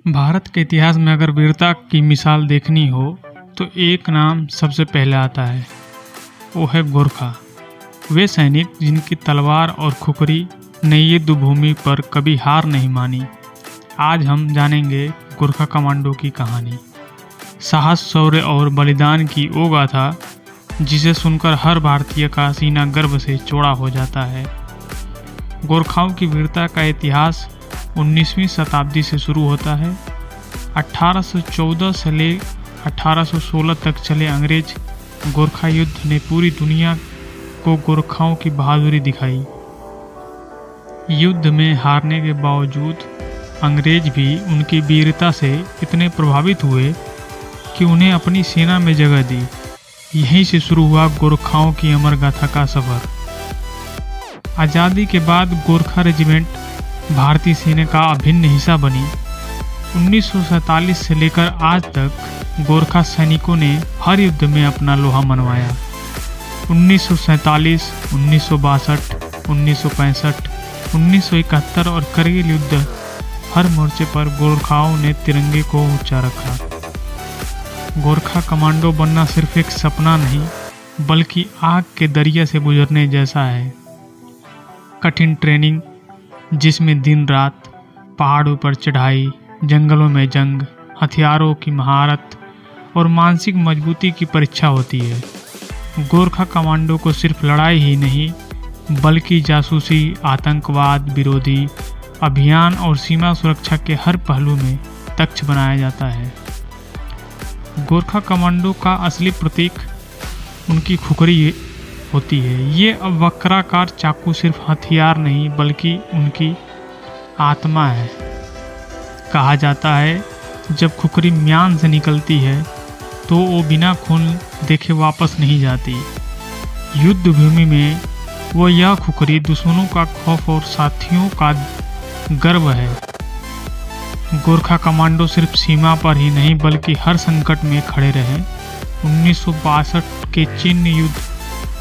भारत के इतिहास में अगर वीरता की मिसाल देखनी हो तो एक नाम सबसे पहले आता है, वो है गोरखा। वे सैनिक जिनकी तलवार और खुखरी ने युद्ध भूमि पर कभी हार नहीं मानी। आज हम जानेंगे गोरखा कमांडो की कहानी, साहस, शौर्य और बलिदान की वो गाथा जिसे सुनकर हर भारतीय का सीना गर्व से चौड़ा हो जाता है। गोरखाओं की वीरता का इतिहास 19वीं शताब्दी से शुरू होता है। 1814 से ले 1816 तक चले अंग्रेज गोरखा युद्ध ने पूरी दुनिया को गोरखाओं की बहादुरी दिखाई। युद्ध में हारने के बावजूद अंग्रेज भी उनकी वीरता से इतने प्रभावित हुए कि उन्हें अपनी सेना में जगह दी। यहीं से शुरू हुआ गोरखाओं की अमर गाथा का सफर। आज़ादी के बाद गोरखा रेजिमेंट भारतीय सेना का अभिन्न हिस्सा बनी। 1947 से लेकर आज तक गोरखा सैनिकों ने हर युद्ध में अपना लोहा मनवाया। 1947, 1962, 1965, 1971 और करगिल युद्ध, हर मोर्चे पर गोरखाओं ने तिरंगे को ऊंचा रखा। गोरखा कमांडो बनना सिर्फ एक सपना नहीं, बल्कि आग के दरिया से गुजरने जैसा है। कठिन ट्रेनिंग जिसमें दिन रात, पहाड़ों पर चढ़ाई, जंगलों में जंग, हथियारों की महारत और मानसिक मजबूती की परीक्षा होती है। गोरखा कमांडो को सिर्फ लड़ाई ही नहीं, बल्कि जासूसी, आतंकवाद विरोधी अभियान और सीमा सुरक्षा के हर पहलू में दक्ष बनाया जाता है। गोरखा कमांडो का असली प्रतीक उनकी खुखरी होती है। ये वक्राकार चाकू सिर्फ हथियार नहीं, बल्कि उनकी आत्मा है। कहा जाता है जब खुखरी म्यान से निकलती है तो वो बिना खून देखे वापस नहीं जाती। युद्ध भूमि में वो यह खुखरी दुश्मनों का खौफ और साथियों का गर्व है। गोरखा कमांडो सिर्फ सीमा पर ही नहीं, बल्कि हर संकट में खड़े रहे। 1962 के चीन युद्ध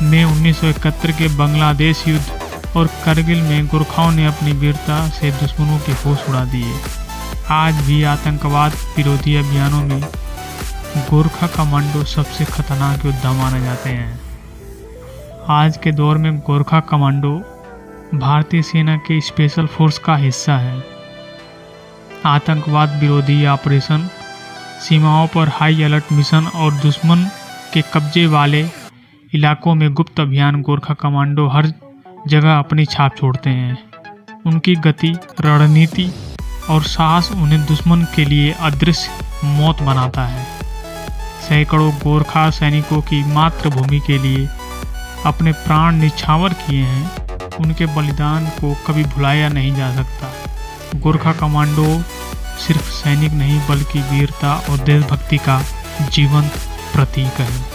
में, 1971 के बांग्लादेश युद्ध और करगिल में गोरखाओं ने अपनी वीरता से दुश्मनों के होश उड़ा दिए। आज भी आतंकवाद विरोधी अभियानों में गोरखा कमांडो सबसे खतरनाक योद्धा माने जाते हैं। आज के दौर में गोरखा कमांडो भारतीय सेना के स्पेशल फोर्स का हिस्सा है। आतंकवाद विरोधी ऑपरेशन, सीमाओं पर हाई अलर्ट मिशन और दुश्मन के कब्जे वाले इलाकों में गुप्त अभियान, गोरखा कमांडो हर जगह अपनी छाप छोड़ते हैं। उनकी गति, रणनीति और साहस उन्हें दुश्मन के लिए अदृश्य मौत बनाता है। सैकड़ों गोरखा सैनिकों की मातृभूमि के लिए अपने प्राण निछावर किए हैं। उनके बलिदान को कभी भुलाया नहीं जा सकता। गोरखा कमांडो सिर्फ सैनिक नहीं, बल्कि वीरता और देशभक्ति का जीवंत प्रतीक है।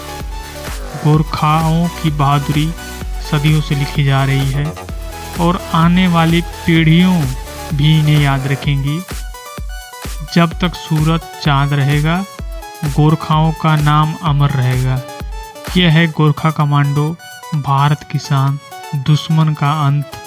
गोरखाओं की बहादुरी सदियों से लिखी जा रही है और आने वाली पीढ़ियों भी इन्हें याद रखेंगी। जब तक सूरज चांद रहेगा, गोरखाओं का नाम अमर रहेगा। यह है गोरखा कमांडो, भारत की शान, दुश्मन का अंत,